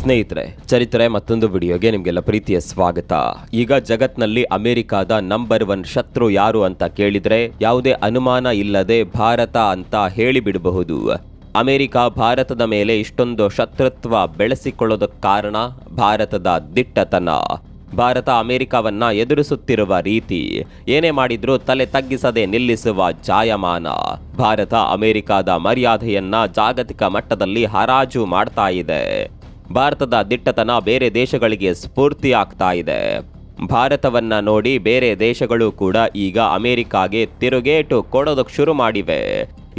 ಸ್ನೇಹಿತರೆ, ಚರಿತ್ರೆ ಮತ್ತೊಂದು ವಿಡಿಯೋಗೆ ನಿಮಗೆಲ್ಲ ಪ್ರೀತಿಯ ಸ್ವಾಗತ. ಈಗ ಜಗತ್ನಲ್ಲಿ ಅಮೆರಿಕಾದ ನಂಬರ್ 1 ಶತ್ರು ಯಾರು ಅಂತ ಕೇಳಿದ್ರೆ ಯಾವುದೇ ಅನುಮಾನ ಇಲ್ಲದೆ ಭಾರತ ಅಂತ ಹೇಳಿಬಿಡಬಹುದು. ಅಮೆರಿಕ ಭಾರತದ ಮೇಲೆ ಇಷ್ಟೊಂದು ಶತ್ರುತ್ವ ಬೆಳೆಸಿಕೊಳ್ಳೋದಕ್ಕೆ ಕಾರಣ ಭಾರತದ ದಿಟ್ಟತನ. ಭಾರತ ಅಮೆರಿಕವನ್ನ ಎದುರಿಸುತ್ತಿರುವ ರೀತಿ, ಏನೇ ಮಾಡಿದ್ರೂ ತಲೆ ತಗ್ಗಿಸದೆ ನಿಲ್ಲಿಸುವ ಜಾಯಮಾನ. ಭಾರತ ಅಮೆರಿಕದ ಮರ್ಯಾದೆಯನ್ನ ಜಾಗತಿಕ ಮಟ್ಟದಲ್ಲಿ ಹರಾಜು ಮಾಡ್ತಾ ಇದೆ. ಭಾರತದ ದಿಟ್ಟತನ ಬೇರೆ ದೇಶಗಳಿಗೆ ಸ್ಫೂರ್ತಿ ಆಗ್ತಾ ಇದೆ. ಭಾರತವನ್ನ ನೋಡಿ ಬೇರೆ ದೇಶಗಳು ಕೂಡ ಈಗ ಅಮೆರಿಕಾಗೆ ತಿರುಗೇಟು ಕೊಡೋದಕ್ಕೆ ಶುರು ಮಾಡಿವೆ.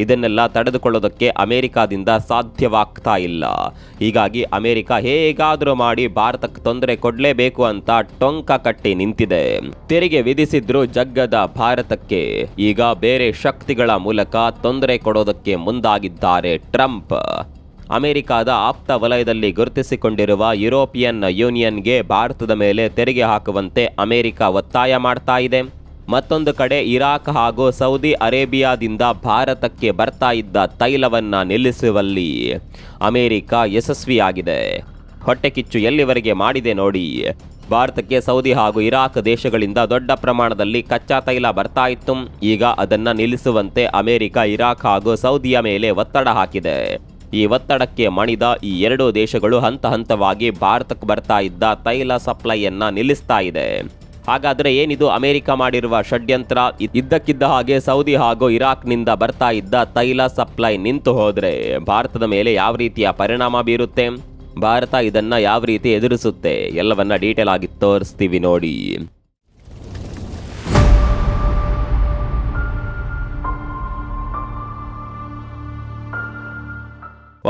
ಇದನ್ನೆಲ್ಲ ತಡೆದುಕೊಳ್ಳೋದಕ್ಕೆ ಅಮೆರಿಕಾದಿಂದ ಸಾಧ್ಯವಾಗ್ತಾ ಇಲ್ಲ. ಹೀಗಾಗಿ ಅಮೆರಿಕ ಹೇಗಾದರೂ ಮಾಡಿ ಭಾರತಕ್ಕೆ ತೊಂದರೆ ಕೊಡಲೇಬೇಕು ಅಂತ ಟೊಂಕ ಕಟ್ಟಿ ನಿಂತಿದೆ. ತೆರಿಗೆ ವಿಧಿಸಿದ್ರು ಜಗ್ಗದ ಭಾರತಕ್ಕೆ ಈಗ ಬೇರೆ ಶಕ್ತಿಗಳ ಮೂಲಕ ತೊಂದರೆ ಕೊಡೋದಕ್ಕೆ ಮುಂದಾಗಿದ್ದಾರೆ ಟ್ರಂಪ್. ಅಮೆರಿಕದ ಆಪ್ತ ವಲಯದಲ್ಲಿ ಗುರುತಿಸಿಕೊಂಡಿರುವ ಯುರೋಪಿಯನ್ ಯೂನಿಯನ್ಗೆ ಭಾರತದ ಮೇಲೆ ತೆರಿಗೆ ಹಾಕುವಂತೆ ಅಮೆರಿಕ ಒತ್ತಾಯ ಮಾಡ್ತಾ ಇದೆ. ಮತ್ತೊಂದು ಕಡೆ ಇರಾಕ್ ಹಾಗೂ ಸೌದಿ ಅರೇಬಿಯಾದಿಂದ ಭಾರತಕ್ಕೆ ಬರ್ತಾ ಇದ್ದ ತೈಲವನ್ನ ನಿಲ್ಲಿಸುವಲ್ಲಿ ಅಮೆರಿಕ ಯಶಸ್ವಿಯಾಗಿದೆ. ಹೊಟ್ಟೆಕಿಚ್ಚು ಎಲ್ಲಿವರೆಗೆ ಮಾಡಿದೆ ನೋಡಿ. ಭಾರತಕ್ಕೆ ಸೌದಿ ಹಾಗೂ ಇರಾಕ್ ದೇಶಗಳಿಂದ ದೊಡ್ಡ ಪ್ರಮಾಣದಲ್ಲಿ ಕಚ್ಚಾ ತೈಲ ಬರ್ತಾ ಇತ್ತು. ಈಗ ಅದನ್ನ ನಿಲ್ಲಿಸುವಂತೆ ಅಮೆರಿಕ ಇರಾಕ್ ಹಾಗೂ ಸೌದಿಯ ಮೇಲೆ ಒತ್ತಡ ಹಾಕಿದೆ. ಈ ಒತ್ತಡಕ್ಕೆ ಮಣಿದ ಈ ಎರಡೂ ದೇಶಗಳು ಹಂತ ಹಂತವಾಗಿ ಭಾರತಕ್ಕೆ ಬರ್ತಾ ಇದ್ದ ತೈಲ ಸಪ್ಲೈಯನ್ನ ನಿಲ್ಲಿಸ್ತಾ ಇದೆ. ಹಾಗಾದ್ರೆ ಏನಿದು ಅಮೆರಿಕ ಮಾಡಿರುವ ಷಡ್ಯಂತ್ರ? ಇದ್ದಕ್ಕಿದ್ದ ಹಾಗೆ ಸೌದಿ ಹಾಗೂ ಇರಾಕ್ನಿಂದ ಬರ್ತಾ ಇದ್ದ ತೈಲ ಸಪ್ಲೈ ನಿಂತು ಹೋದ್ರೆ ಭಾರತದ ಮೇಲೆ ಯಾವ ರೀತಿಯ ಪರಿಣಾಮ ಬೀರುತ್ತೆ, ಭಾರತ ಇದನ್ನ ಯಾವ ರೀತಿ ಎದುರಿಸುತ್ತೆ, ಎಲ್ಲವನ್ನ ಡೀಟೇಲ್ ಆಗಿ ತೋರಿಸ್ತೀವಿ ನೋಡಿ.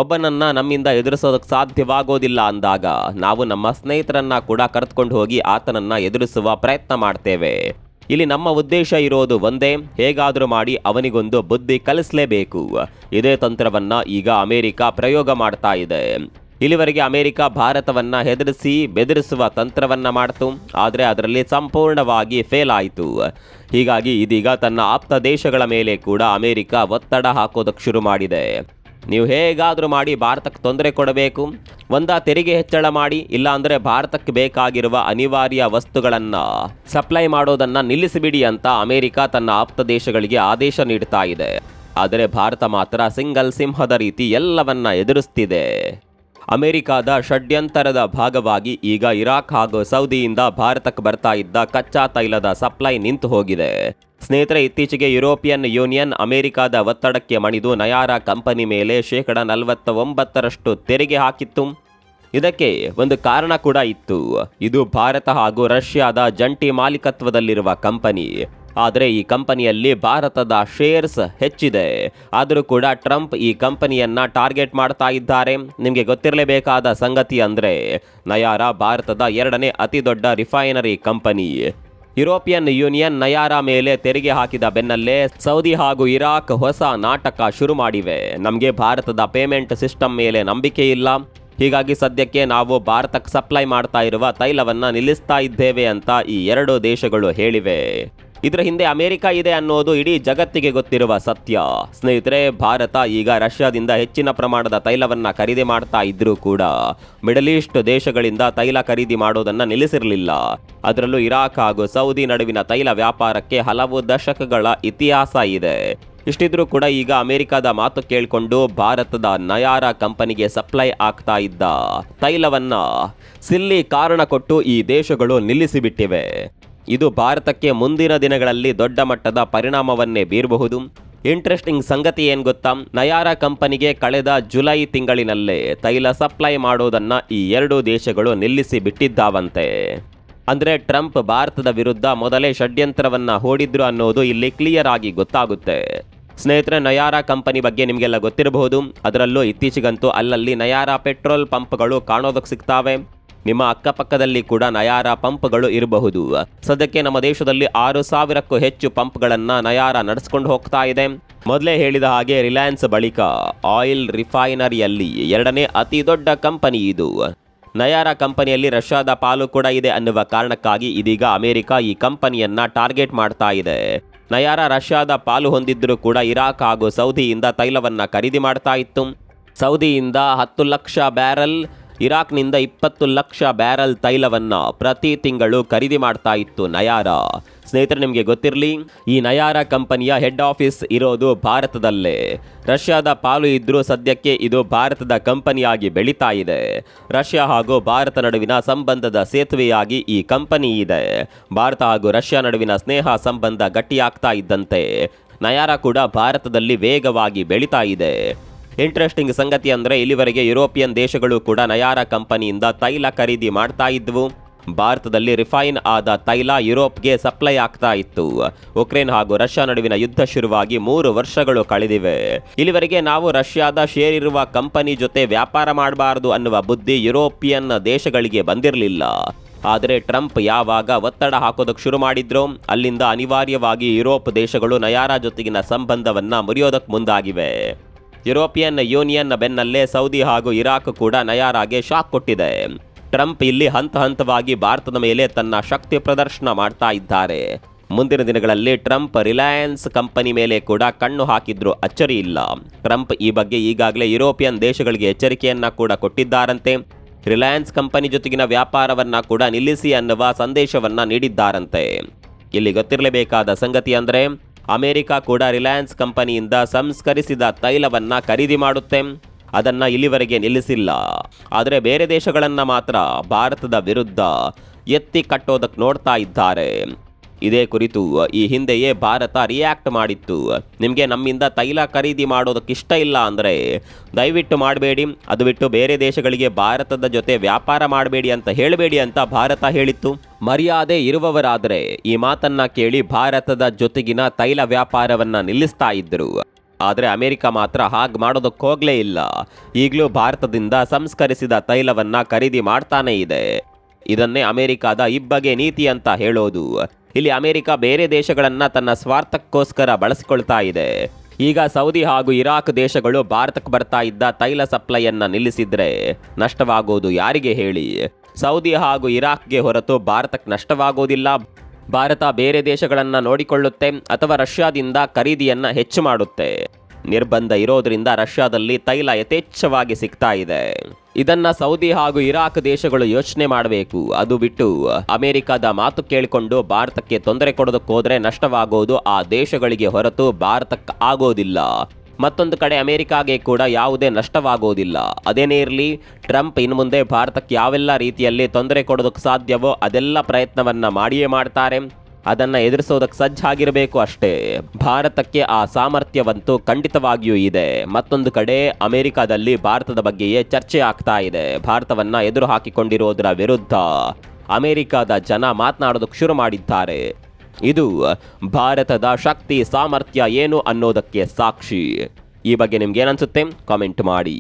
ಒಬ್ಬನನ್ನ ನಮ್ಮಿಂದ ಎದುರಿಸೋದಕ್ಕೆ ಸಾಧ್ಯವಾಗೋದಿಲ್ಲ ಅಂದಾಗ ನಾವು ನಮ್ಮ ಸ್ನೇಹಿತರನ್ನ ಕೂಡ ಕರೆದುಕೊಂಡು ಹೋಗಿ ಆತನನ್ನ ಎದುರಿಸುವ ಪ್ರಯತ್ನ ಮಾಡ್ತೇವೆ. ಇಲ್ಲಿ ನಮ್ಮ ಉದ್ದೇಶ ಇರೋದು ಒಂದೇ, ಹೇಗಾದರೂ ಮಾಡಿ ಅವನಿಗೊಂದು ಬುದ್ಧಿ ಕಲಿಸಲೇಬೇಕು. ಇದೇ ತಂತ್ರವನ್ನ ಈಗ ಅಮೆರಿಕ ಪ್ರಯೋಗ ಮಾಡ್ತಾ ಇದೆ. ಇಲ್ಲಿವರೆಗೆ ಅಮೆರಿಕ ಭಾರತವನ್ನ ಹೆದರಿಸಿ ಬೆದರಿಸುವ ತಂತ್ರವನ್ನ ಮಾಡ್ತು, ಆದರೆ ಅದರಲ್ಲಿ ಸಂಪೂರ್ಣವಾಗಿ ಫೇಲ್ ಆಯಿತು. ಹೀಗಾಗಿ ಇದೀಗ ತನ್ನ ಆಪ್ತ ದೇಶಗಳ ಮೇಲೆ ಕೂಡ ಅಮೆರಿಕ ಒತ್ತಡ ಹಾಕೋದಕ್ಕೆ ಶುರು ಮಾಡಿದೆ. ನೀವು ಹೇಗಾದರೂ ಮಾಡಿ ಭಾರತಕ್ಕೆ ತೊಂದರೆ ಕೊಡಬೇಕು, ಒಂದಾ ತೆರಿಗೆ ಹೆಚ್ಚಳ ಮಾಡಿ, ಇಲ್ಲ ಅಂದರೆ ಭಾರತಕ್ಕೆ ಬೇಕಾಗಿರುವ ಅನಿವಾರ್ಯ ವಸ್ತುಗಳನ್ನು ಸಪ್ಲೈ ಮಾಡೋದನ್ನ ನಿಲ್ಲಿಸಿಬಿಡಿ ಅಂತ ಅಮೆರಿಕ ತನ್ನ ಆಪ್ತ ದೇಶಗಳಿಗೆ ಆದೇಶ ನೀಡ್ತಾ ಇದೆ. ಆದರೆ ಭಾರತ ಮಾತ್ರ ಸಿಂಗಲ್ ಸಿಂಹದ ರೀತಿ ಎಲ್ಲವನ್ನ ಎದುರಿಸ್ತಿದೆ. ಅಮೆರಿಕದ ಷಡ್ಯಂತರದ ಭಾಗವಾಗಿ ಈಗ ಇರಾಕ್ ಹಾಗೂ ಸೌದಿಯಿಂದ ಭಾರತಕ್ಕೆ ಬರ್ತಾ ಇದ್ದ ಕಚ್ಚಾ ತೈಲದ ಸಪ್ಲೈ ನಿಂತು ಹೋಗಿದೆ. ಸ್ನೇಹಿತರೆ, ಇತ್ತೀಚೆಗೆ ಯುರೋಪಿಯನ್ ಯೂನಿಯನ್ ಅಮೆರಿಕದ ಒತ್ತಡಕ್ಕೆ ಮಣಿದು ನಯಾರಾ ಕಂಪನಿ ಮೇಲೆ 49% ತೆರಿಗೆ ಹಾಕಿತ್ತು. ಇದಕ್ಕೆ ಒಂದು ಕಾರಣ ಕೂಡ ಇತ್ತು. ಇದು ಭಾರತ ಹಾಗೂ ರಷ್ಯಾದ ಜಂಟಿ ಮಾಲೀಕತ್ವದಲ್ಲಿರುವ ಕಂಪನಿ. ಆದರೆ ಈ ಕಂಪನಿಯಲ್ಲಿ ಭಾರತದ ಶೇರ್ಸ್ ಹೆಚ್ಚಿದೆ. ಆದರೂ ಕೂಡ ಟ್ರಂಪ್ ಈ ಕಂಪನಿಯನ್ನ ಟಾರ್ಗೆಟ್ ಮಾಡ್ತಾ ಇದ್ದಾರೆ. ನಿಮಗೆ ಗೊತ್ತಿರಲೇಬೇಕಾದ ಸಂಗತಿ ಅಂದ್ರೆ ನಯಾರಾ ಭಾರತದ 2ನೇ ಅತಿ ದೊಡ್ಡ refinery company. European union Nayara ಮೇಲೆ ತೆರಿಗೆ ಹಾಕಿದ ಬೆನ್ನಲ್ಲೇ ಸೌದಿ ಹಾಗೂ ಇರಾಕ್ ಹೊಸ ನಾಟಕ ಶುರು ಮಾಡಿವೆ. ನಮಗೆ ಭಾರತದ ಪೇಮೆಂಟ್ ಸಿಸ್ಟಮ್ ಮೇಲೆ ನಂಬಿಕೆ ಇಲ್ಲ, ಹೀಗಾಗಿ ಸದ್ಯಕ್ಕೆ ನಾವು ಭಾರತಕ್ಕೆ ಸಪ್ಲೈ ಮಾಡ್ತಾ ಇರುವ ತೈಲವನ್ನ ನಿಲ್ಲಿಸ್ತಾ ಇದ್ದೇವೆ ಅಂತ ಈ ಎರಡೂ ದೇಶಗಳು ಹೇಳಿವೆ. ಇದರ ಹಿಂದೆ ಅಮೆರಿಕ ಇದೆ ಅನ್ನೋದು ಇಡೀ ಜಗತ್ತಿಗೆ ಗೊತ್ತಿರುವ ಸತ್ಯ. ಸ್ನೇಹಿತರೆ, ಭಾರತ ಈಗ ರಷ್ಯಾದಿಂದ ಹೆಚ್ಚಿನ ಪ್ರಮಾಣದ ತೈಲವನ್ನ ಖರೀದಿ ಮಾಡ್ತಾ ಇದ್ರೂ ಕೂಡ ಮಿಡಲ್ ಈಸ್ಟ್ ದೇಶಗಳಿಂದ ತೈಲ ಖರೀದಿ ಮಾಡೋದನ್ನ ನಿಲ್ಲಿಸಿರಲಿಲ್ಲ. ಅದರಲ್ಲೂ ಇರಾಕ್ ಹಾಗೂ ಸೌದಿ ನಡುವಿನ ತೈಲ ವ್ಯಾಪಾರಕ್ಕೆ ಹಲವು ದಶಕಗಳ ಇತಿಹಾಸ ಇದೆ. ಇಷ್ಟಿದ್ರೂ ಕೂಡ ಈಗ ಅಮೆರಿಕದ ಮಾತು ಕೇಳಿಕೊಂಡು ಭಾರತದ ನಯಾರಾ ಕಂಪನಿಗೆ ಸಪ್ಲೈ ಆಗ್ತಾ ಇದ್ದ ತೈಲವನ್ನ ಸಿಲ್ಲಿ ಕಾರಣ ಕೊಟ್ಟು ಈ ದೇಶಗಳು ನಿಲ್ಲಿಸಿಬಿಟ್ಟಿವೆ. ಇದು ಭಾರತಕ್ಕೆ ಮುಂದಿನ ದಿನಗಳಲ್ಲಿ ದೊಡ್ಡ ಮಟ್ಟದ ಪರಿಣಾಮವನ್ನೇ ಬೀರಬಹುದು. ಇಂಟ್ರೆಸ್ಟಿಂಗ್ ಸಂಗತಿ ಏನ್ ಗೊತ್ತಾ, ನಯಾರಾ ಕಂಪನಿಗೆ ಕಳೆದ ಜುಲೈ ತಿಂಗಳಿನಲ್ಲೇ ತೈಲ ಸಪ್ಲೈ ಮಾಡೋದನ್ನ ಈ ಎರಡೂ ದೇಶಗಳು ನಿಲ್ಲಿಸಿ ಬಿಟ್ಟಿದ್ದಾವಂತೆ. ಅಂದ್ರೆ ಟ್ರಂಪ್ ಭಾರತದ ವಿರುದ್ಧ ಮೊದಲೇ ಷಡ್ಯಂತ್ರವನ್ನ ಹೂಡಿದ್ರು ಅನ್ನೋದು ಇಲ್ಲಿ ಕ್ಲಿಯರ್ ಆಗಿ ಗೊತ್ತಾಗುತ್ತೆ. ಸ್ನೇಹಿತರೆ, ನಯಾರಾ ಕಂಪನಿ ಬಗ್ಗೆ ನಿಮಗೆಲ್ಲ ಗೊತ್ತಿರಬಹುದು. ಅದರಲ್ಲೂ ಇತ್ತೀಚೆಗಂತೂ ಅಲ್ಲಲ್ಲಿ ನಯಾರಾ ಪೆಟ್ರೋಲ್ ಪಂಪ್ಗಳು ಕಾಣೋದಕ್ಕೆ ಸಿಗ್ತಾವೆ. ನಿಮ್ಮ ಅಕ್ಕಪಕ್ಕದಲ್ಲಿ ಕೂಡ ನಯಾರಾ ಪಂಪ್ಗಳು ಇರಬಹುದು. ಸದ್ಯಕ್ಕೆ ನಮ್ಮ ದೇಶದಲ್ಲಿ 6,000ಕ್ಕೂ ಹೆಚ್ಚು ಪಂಪ್ಗಳನ್ನ ನಯಾರಾ ನಡೆಸ್ಕೊಂಡು ಹೋಗ್ತಾ ಇದೆ. ಮೊದಲೇ ಹೇಳಿದ ಹಾಗೆ ರಿಲಯನ್ಸ್ ಬಳಿಕ ಆಯಿಲ್ ರಿಫೈನರಿಯಲ್ಲಿ 2ನೇ ಅತಿ ದೊಡ್ಡ ಕಂಪನಿ ಇದು. ನಯಾರಾ ಕಂಪನಿಯಲ್ಲಿ ರಷ್ಯಾದ ಪಾಲು ಕೂಡ ಇದೆ ಅನ್ನುವ ಕಾರಣಕ್ಕಾಗಿ ಇದೀಗ ಅಮೆರಿಕ ಈ ಕಂಪನಿಯನ್ನ ಟಾರ್ಗೆಟ್ ಮಾಡ್ತಾ ಇದೆ. ನಯಾರಾ ರಷ್ಯಾದ ಪಾಲು ಹೊಂದಿದ್ರೂ ಕೂಡ ಇರಾಕ್ ಹಾಗೂ ಸೌದಿಯಿಂದ ತೈಲವನ್ನ ಖರೀದಿ ಮಾಡ್ತಾ ಇತ್ತು. ಸೌದಿಯಿಂದ 10 ಲಕ್ಷ ಬ್ಯಾರಲ್ ಇರಾಕ್ನಿಂದ 20 ಲಕ್ಷ ಬ್ಯಾರಲ್ ತೈಲವನ್ನ ಪ್ರತಿ ತಿಂಗಳು ಖರೀದಿ ಮಾಡ್ತಾ ಇತ್ತು ನಯಾರಾ. ಸ್ನೇಹಿತರೆ, ನಿಮಗೆ ಗೊತ್ತಿರಲಿ, ಈ ನಯಾರಾ ಕಂಪನಿಯ ಹೆಡ್ ಆಫೀಸ್ ಇರೋದು ಭಾರತದಲ್ಲೇ. ರಷ್ಯಾದ ಪಾಲು ಇದ್ರೂ ಸದ್ಯಕ್ಕೆ ಇದು ಭಾರತದ ಕಂಪನಿಯಾಗಿ ಬೆಳೀತಾ ಇದೆ. ರಷ್ಯಾ ಹಾಗೂ ಭಾರತ ನಡುವಿನ ಸಂಬಂಧದ ಸೇತುವೆಯಾಗಿ ಈ ಕಂಪನಿ ಇದೆ. ಭಾರತ ಹಾಗೂ ರಷ್ಯಾ ನಡುವಿನ ಸ್ನೇಹ ಸಂಬಂಧ ಗಟ್ಟಿಯಾಗ್ತಾ ಇದ್ದಂತೆ ನಯಾರಾ ಕೂಡ ಭಾರತದಲ್ಲಿ ವೇಗವಾಗಿ ಬೆಳೀತಾ ಇದೆ. ಇಂಟ್ರೆಸ್ಟಿಂಗ್ ಸಂಗತಿ ಅಂದರೆ, ಇಲ್ಲಿವರೆಗೆ ಯುರೋಪಿಯನ್ ದೇಶಗಳು ಕೂಡ ನಯಾರಾ ಕಂಪನಿಯಿಂದ ತೈಲ ಖರೀದಿ ಮಾಡ್ತಾ ಇದ್ವು. ಭಾರತದಲ್ಲಿ ರಿಫೈನ್ ಆದ ತೈಲ ಯುರೋಪ್ಗೆ ಸಪ್ಲೈ ಆಗ್ತಾ ಇತ್ತು. ಉಕ್ರೇನ್ ಹಾಗೂ ರಷ್ಯಾ ನಡುವಿನ ಯುದ್ಧ ಶುರುವಾಗಿ 3 ವರ್ಷಗಳು ಕಳೆದಿವೆ. ಇಲ್ಲಿವರೆಗೆ ನಾವು ರಷ್ಯಾದ ಶೇರ್ ಇರುವ ಕಂಪನಿ ಜೊತೆ ವ್ಯಾಪಾರ ಮಾಡಬಾರದು ಅನ್ನುವ ಬುದ್ಧಿ ಯುರೋಪಿಯನ್ ದೇಶಗಳಿಗೆ ಬಂದಿರಲಿಲ್ಲ. ಆದರೆ ಟ್ರಂಪ್ ಯಾವಾಗ ಒತ್ತಡ ಹಾಕೋದಕ್ಕೆ ಶುರು ಮಾಡಿದ್ರು, ಅಲ್ಲಿಂದ ಅನಿವಾರ್ಯವಾಗಿ ಯುರೋಪ್ ದೇಶಗಳು ನಯಾರಾ ಜೊತೆಗಿನ ಸಂಬಂಧವನ್ನ ಮುರಿಯೋದಕ್ಕೆ ಮುಂದಾಗಿವೆ. ಯುರೋಪಿಯನ್ ಯೂನಿಯನ್ ಬೆನ್ನಲ್ಲೇ ಸೌದಿ ಹಾಗೂ ಇರಾಕ್ ಕೂಡ ನಯಾರಾಗೆ ಶಾಕ್ ಕೊಟ್ಟಿದೆ. ಟ್ರಂಪ್ ಇಲ್ಲಿ ಹಂತ ಹಂತವಾಗಿ ಭಾರತದ ಮೇಲೆ ತನ್ನ ಶಕ್ತಿ ಪ್ರದರ್ಶನ ಮಾಡ್ತಾ ಇದ್ದಾರೆ. ಮುಂದಿನ ದಿನಗಳಲ್ಲಿ ಟ್ರಂಪ್ ರಿಲಯನ್ಸ್ ಕಂಪನಿ ಮೇಲೆ ಕೂಡ ಕಣ್ಣು ಹಾಕಿದ್ರು ಅಚ್ಚರಿ ಇಲ್ಲ. ಟ್ರಂಪ್ ಈ ಬಗ್ಗೆ ಈಗಾಗಲೇ ಯುರೋಪಿಯನ್ ದೇಶಗಳಿಗೆ ಎಚ್ಚರಿಕೆಯನ್ನ ಕೂಡ ಕೊಟ್ಟಿದ್ದಾರಂತೆ. ರಿಲಯನ್ಸ್ ಕಂಪನಿ ಜೊತೆಗಿನ ವ್ಯಾಪಾರವನ್ನ ಕೂಡ ನಿಲ್ಲಿಸಿ ಅನ್ನುವ ಸಂದೇಶವನ್ನ ನೀಡಿದ್ದಾರಂತೆ. ಇಲ್ಲಿ ಗೊತ್ತಿರಲೇಬೇಕಾದ ಸಂಗತಿ ಅಂದರೆ, ಅಮೆರಿಕ ಕೂಡ ರಿಲಯನ್ಸ್ ಕಂಪನಿಯಿಂದ ಸಂಸ್ಕರಿಸಿದ ತೈಲವನ್ನ ಖರೀದಿ ಮಾಡುತ್ತೆ. ಅದನ್ನ ಇಲ್ಲಿವರೆಗೆ ನಿಲ್ಲಿಸಿಲ್ಲ. ಆದರೆ ಬೇರೆ ದೇಶಗಳನ್ನ ಮಾತ್ರ ಭಾರತದ ವಿರುದ್ಧ ಎತ್ತಿ ಕಟ್ಟೋದಕ್ಕೆ ನೋಡ್ತಾ ಇದ್ದಾರೆ. ಇದೇ ಕುರಿತು ಈ ಹಿಂದೆಯೇ ಭಾರತ ರಿಯಾಕ್ಟ್ ಮಾಡಿತ್ತು. ನಿಮಗೆ ನಮ್ಮಿಂದ ತೈಲ ಖರೀದಿ ಮಾಡೋದಕ್ಕೆ ಇಷ್ಟ ಇಲ್ಲ ಅಂದರೆ ದಯವಿಟ್ಟು ಮಾಡಬೇಡಿ, ಅದು ಬಿಟ್ಟು ಬೇರೆ ದೇಶಗಳಿಗೆ ಭಾರತದ ಜೊತೆ ವ್ಯಾಪಾರ ಮಾಡಬೇಡಿ ಅಂತ ಹೇಳಬೇಡಿ ಅಂತ ಭಾರತ ಹೇಳಿತ್ತು. ಮರ್ಯಾದೆ ಇರುವವರಾದರೆ ಈ ಮಾತನ್ನ ಕೇಳಿ ಭಾರತದ ಜೊತೆಗಿನ ತೈಲ ವ್ಯಾಪಾರವನ್ನ ನಿಲ್ಲಿಸ್ತಾ ಇದ್ರು. ಆದರೆ ಅಮೆರಿಕ ಮಾತ್ರ ಹಾಗೆ ಮಾಡೋದಕ್ಕೆ ಹೋಗಲೇ ಇಲ್ಲ. ಈಗಲೂ ಭಾರತದಿಂದ ಸಂಸ್ಕರಿಸಿದ ತೈಲವನ್ನ ಖರೀದಿ ಮಾಡ್ತಾನೇ ಇದೆ. ಇದನ್ನೇ ಅಮೆರಿಕದ ಇಬ್ಬಗೆ ನೀತಿ ಅಂತ ಹೇಳೋದು. ಇಲ್ಲಿ ಅಮೆರಿಕ ಬೇರೆ ದೇಶಗಳನ್ನ ತನ್ನ ಸ್ವಾರ್ಥಕ್ಕೋಸ್ಕರ ಬಳಸಿಕೊಳ್ತಾ ಇದೆ. ಈಗ ಸೌದಿ ಹಾಗೂ ಇರಾಕ್ ದೇಶಗಳು ಭಾರತಕ್ಕೆ ಬರ್ತಾ ಇದ್ದ ತೈಲ ಸಪ್ಲೈಯನ್ನ ನಿಲ್ಲಿಸಿದ್ರೆ ನಷ್ಟವಾಗೋದು ಯಾರಿಗೆ ಹೇಳಿ? ಸೌದಿ ಹಾಗೂ ಇರಾಕ್ಗೆ ಹೊರತು ಭಾರತಕ್ಕೆ ನಷ್ಟವಾಗೋದಿಲ್ಲ. ಭಾರತ ಬೇರೆ ದೇಶಗಳನ್ನ ನೋಡಿಕೊಳ್ಳುತ್ತೆ ಅಥವಾ ರಷ್ಯಾದಿಂದ ಖರೀದಿಯನ್ನ ಹೆಚ್ಚು ಮಾಡುತ್ತೆ. ನಿರ್ಬಂಧ ಇರೋದ್ರಿಂದ ರಷ್ಯಾದಲ್ಲಿ ತೈಲ ಯಥೇಚ್ಛವಾಗಿ ಸಿಗ್ತಾ ಇದೆ. ಇದನ್ನ ಸೌದಿ ಹಾಗೂ ಇರಾಕ್ ದೇಶಗಳು ಯೋಚನೆ ಮಾಡಬೇಕು. ಅದು ಬಿಟ್ಟು ಅಮೆರಿಕದ ಮಾತು ಕೇಳಿಕೊಂಡು ಭಾರತಕ್ಕೆ ತೊಂದರೆ ಕೊಡೋದಕ್ಕೆ ಹೋದ್ರೆ ನಷ್ಟವಾಗೋದು ಆ ದೇಶಗಳಿಗೆ ಹೊರತು ಭಾರತಕ್ಕೆ ಆಗೋದಿಲ್ಲ. ಮತ್ತೊಂದು ಕಡೆ ಅಮೆರಿಕಾಗೆ ಕೂಡ ಯಾವುದೇ ನಷ್ಟವಾಗೋದಿಲ್ಲ. ಅದೇನೇ ಇರಲಿ, ಟ್ರಂಪ್ ಇನ್ನು ಮುಂದೆ ಭಾರತಕ್ಕೆ ಯಾವೆಲ್ಲ ರೀತಿಯಲ್ಲಿ ತೊಂದರೆ ಕೊಡೋದಕ್ಕೆ ಸಾಧ್ಯವೋ ಅದೆಲ್ಲ ಪ್ರಯತ್ನವನ್ನ ಮಾಡಿಯೇ ಮಾಡ್ತಾರೆ. ಅದನ್ನ ಎದುರಿಸೋದಕ್ಕೆ ಸಜ್ಜಾಗಿರಬೇಕು ಅಷ್ಟೇ. ಭಾರತಕ್ಕೆ ಆ ಸಾಮರ್ಥ್ಯವಂತೂ ಖಂಡಿತವಾಗಿಯೂ ಇದೆ. ಮತ್ತೊಂದು ಕಡೆ ಅಮೆರಿಕದಲ್ಲಿ ಭಾರತದ ಬಗ್ಗೆಯೇ ಚರ್ಚೆ ಆಗ್ತಾ ಇದೆ. ಭಾರತವನ್ನ ಎದುರು ಹಾಕಿಕೊಂಡಿರೋದರ ವಿರುದ್ಧ ಅಮೆರಿಕದ ಜನ ಮಾತನಾಡೋದಕ್ಕೆ ಶುರು ಮಾಡಿದ್ದಾರೆ. ಇದು ಭಾರತದ ಶಕ್ತಿ ಸಾಮರ್ಥ್ಯ ಏನು ಅನ್ನೋದಕ್ಕೆ ಸಾಕ್ಷಿ. ಈ ಬಗ್ಗೆ ನಿಮ್ಗೆ ಏನನ್ಸುತ್ತೆ ಕಾಮೆಂಟ್ ಮಾಡಿ.